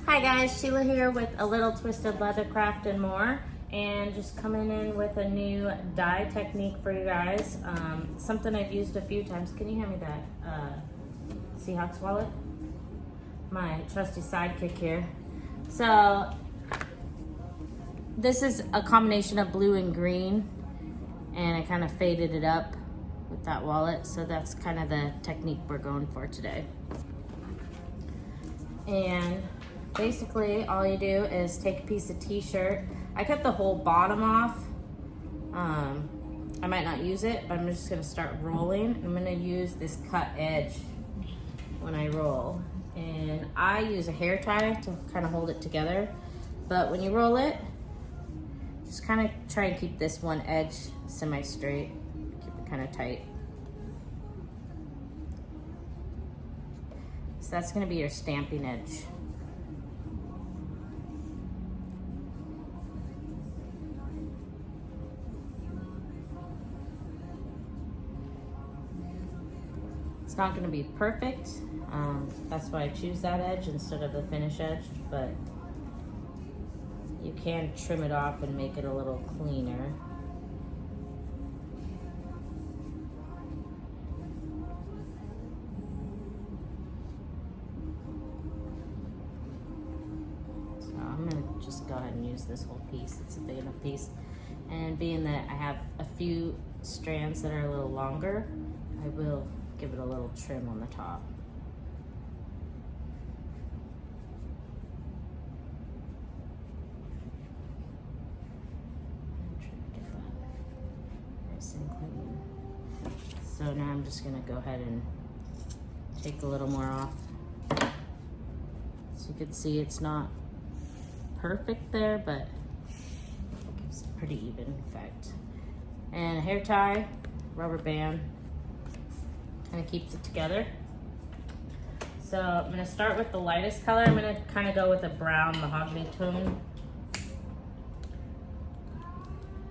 Hi guys, Sheila here with A Little Twisted Leathercraft and more, and just coming in with a new dye technique for you guys. Something I've used a few times. Can you hand me that Seahawks wallet? My trusty sidekick here. So this is a combination of blue and green, and I kind of faded it up with that wallet, so that's kind of the technique we're going for today. And basically all you do is take a piece of t-shirt. I cut the whole bottom off. I might not use it, but I'm just gonna start rolling. I'm gonna use this cut edge when I roll. And I use a hair tie to kind of hold it together. But when you roll it, just kind of try and keep this one edge semi-straight. Keep it kind of tight. So that's gonna be your stamping edge. It's not gonna be perfect. That's why I choose that edge instead of the finish edge, but you can trim it off and make it a little cleaner. So I'm gonna just go ahead and use this whole piece. It's a big enough piece. And being that I have a few strands that are a little longer, I will give it a little trim on the top. So now I'm just gonna go ahead and take a little more off. So you can see it's not perfect there, but it gives a pretty even effect. And a hair tie, rubber band, kind of keeps it together. So I'm gonna start with the lightest color. I'm gonna kind of go with a brown mahogany tone.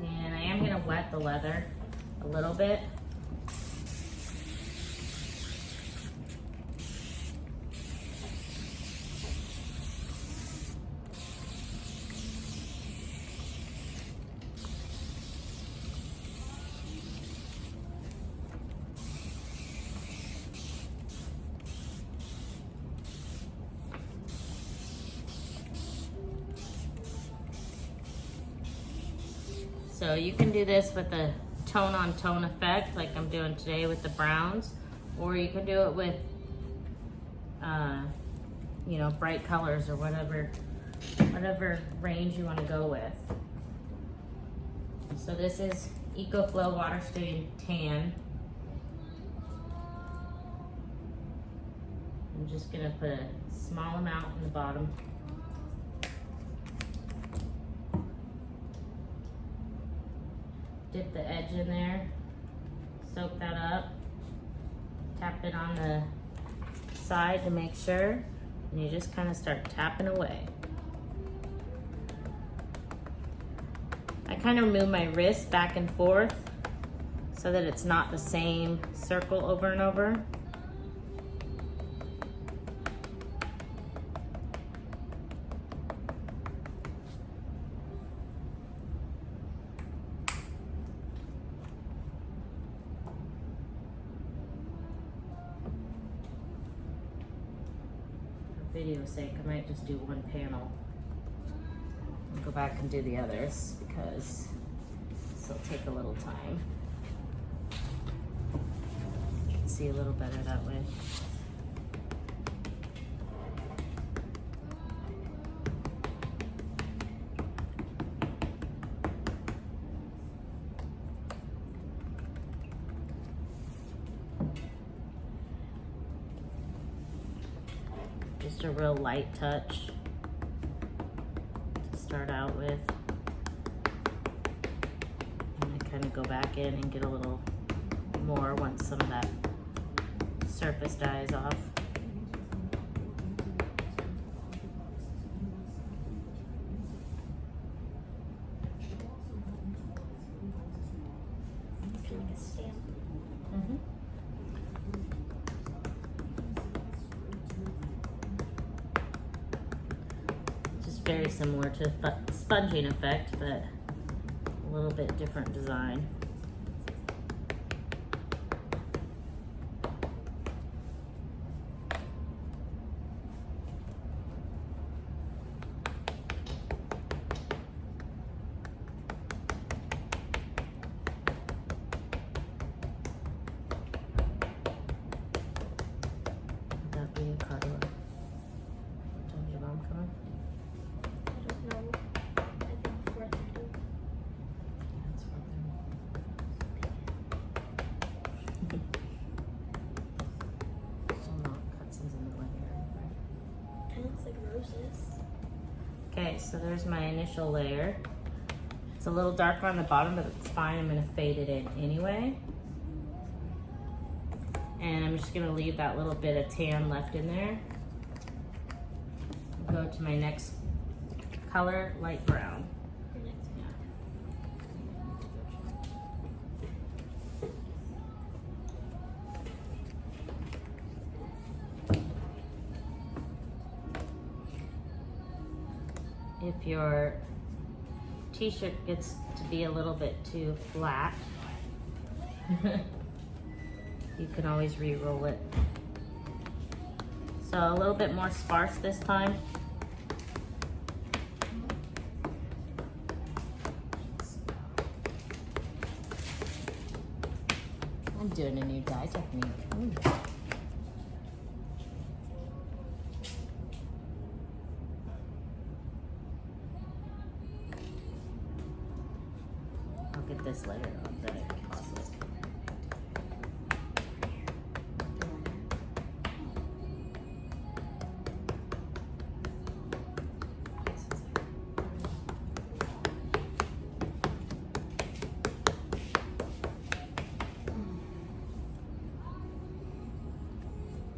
And I am gonna wet the leather a little bit. So you can do this with a tone on tone effect like I'm doing today with the browns, or you can do it with you know, bright colors or whatever range you want to go with. So this is EcoFlow Water Stain Tan. I'm just gonna put a small amount in the bottom. Dip the edge in there, soak that up, tap it on the side to make sure, and you just kind of start tapping away. I kind of move my wrist back and forth so that it's not the same circle over and over. Video's sake, I might just do one panel and go back and do the others because this will take a little time. You can see a little better that way. Just a real light touch to start out with. And I kind of go back in and get a little more once some of that surface dies off. Like a stamp. very similar to sponging effect, but a little bit different design. Would that be a cuddler? Time's your mom coming? I don't know. I think 4:30. That's Still not cutscenes in the middle here. Kind of looks like roses. Okay, so there's my initial layer. It's a little darker on the bottom, but it's fine. I'm gonna fade it in anyway. And I'm just gonna leave that little bit of tan left in there. Go to my next color, light brown. Your next one. If your t-shirt gets to be a little bit too flat, you can always re-roll it. So a little bit more sparse this time. I'm doing a new dye technique. Ooh. I'll get this layer on then I can toss it.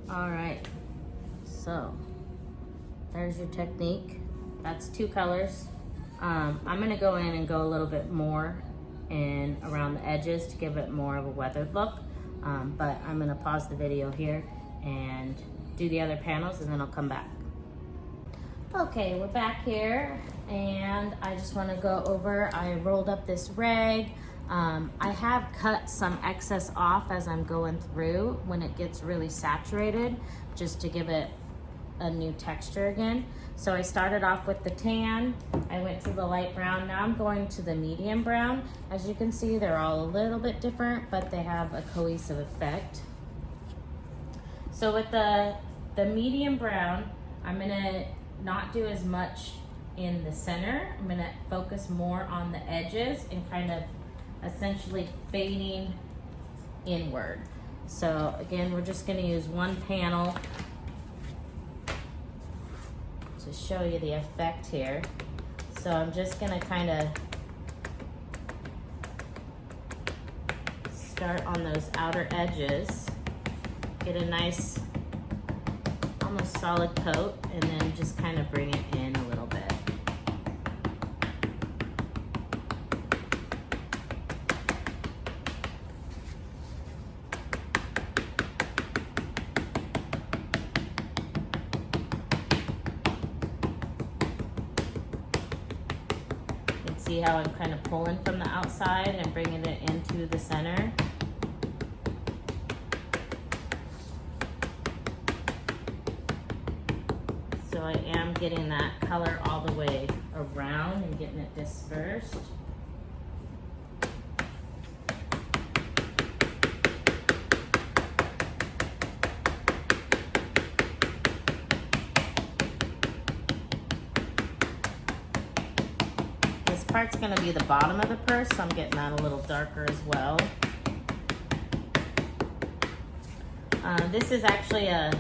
All right, so there's your technique. That's 2 colors. I'm gonna go in and go a little bit more in around the edges to give it more of a weathered look. But I'm gonna pause the video here and do the other panels and then I'll come back. Okay, we're back here and I just wanna go over, I rolled up this rag. I have cut some excess off as I'm going through when it gets really saturated, just to give it a new texture again. So I started off with the tan, I went to the light brown, now I'm going to the medium brown. As you can see, they're all a little bit different, but they have a cohesive effect. So with the medium brown, I'm gonna not do as much in the center. I'm gonna focus more on the edges and kind of essentially fading inward. So again, we're just gonna use 1 panel to show you the effect here. So I'm just gonna kind of start on those outer edges, get a nice, almost solid coat, and then just kind of bring it in a little bit. See how I'm kind of pulling from the outside and bringing it into the center. So I am getting that color all the way around and getting it dispersed. Part's gonna be the bottom of the purse, so I'm getting that a little darker as well. This is actually a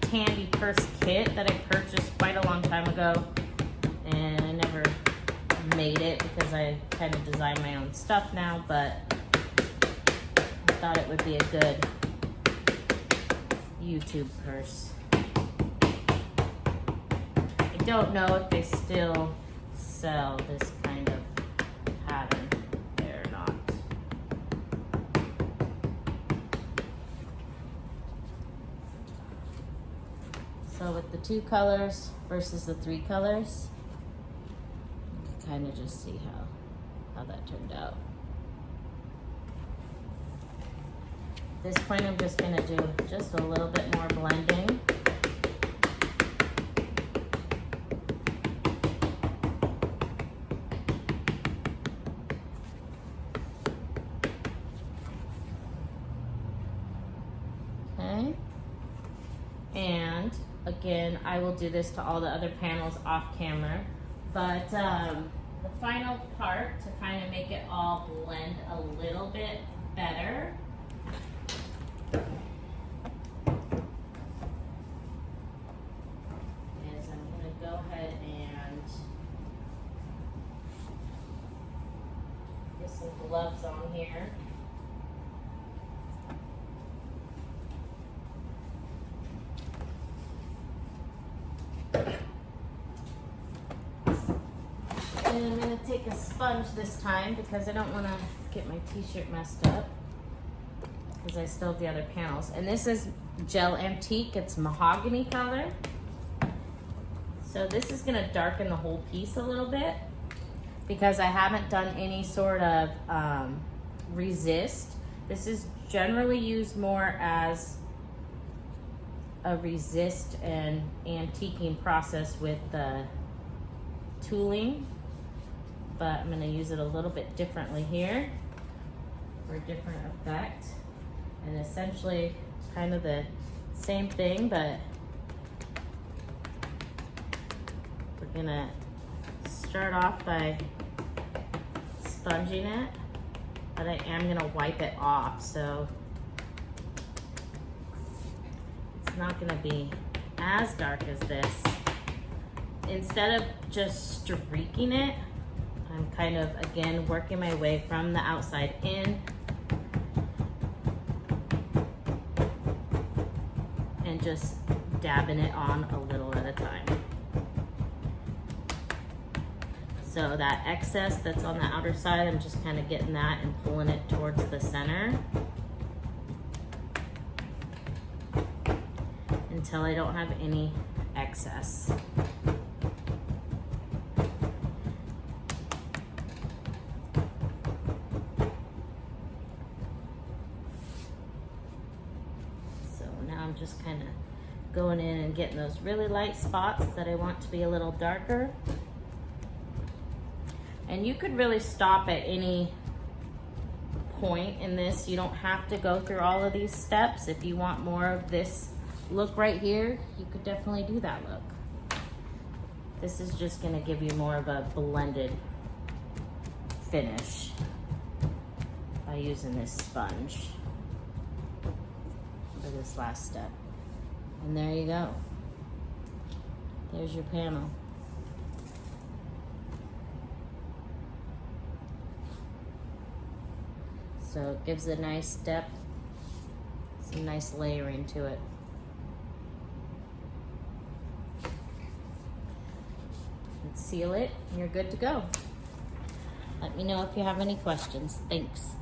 Tandy purse kit that I purchased quite a long time ago, and I never made it because I kind of design my own stuff now, but I thought it would be a good YouTube purse. I don't know if they still sell this kind of pattern there or not. So with the 2 colors versus the 3 colors, you can kind of just see how that turned out. At this point, I'm just gonna do just a little bit more blending. Okay. And again, I will do this to all the other panels off camera, but the final part to kind of make it all blend a little bit better is I'm going to go ahead and get some gloves on here. And I'm going to take a sponge this time because I don't want to get my t-shirt messed up because I still have the other panels. And this is Gel Antique. It's mahogany color. So this is going to darken the whole piece a little bit because I haven't done any sort of resist. This is generally used more as a resist and antiquing process with the tooling, but I'm going to use it a little bit differently here for a different effect. And essentially kind of the same thing, but we're going to start off by sponging it, but I am going to wipe it off, so it's not going to be as dark as this. Instead of just streaking it, I'm kind of, again, working my way from the outside in and just dabbing it on a little at a time. So that excess that's on the outer side, I'm just kind of getting that and pulling it towards the center until I don't have any excess. I'm just kind of going in and getting those really light spots that I want to be a little darker. And you could really stop at any point in this. You don't have to go through all of these steps. If you want more of this look right here, you could definitely do that look. This is just going to give you more of a blended finish by using this sponge for this last step. And there you go. There's your panel. So it gives a nice depth, some nice layering to it. Let's seal it and you're good to go. Let me know if you have any questions. Thanks.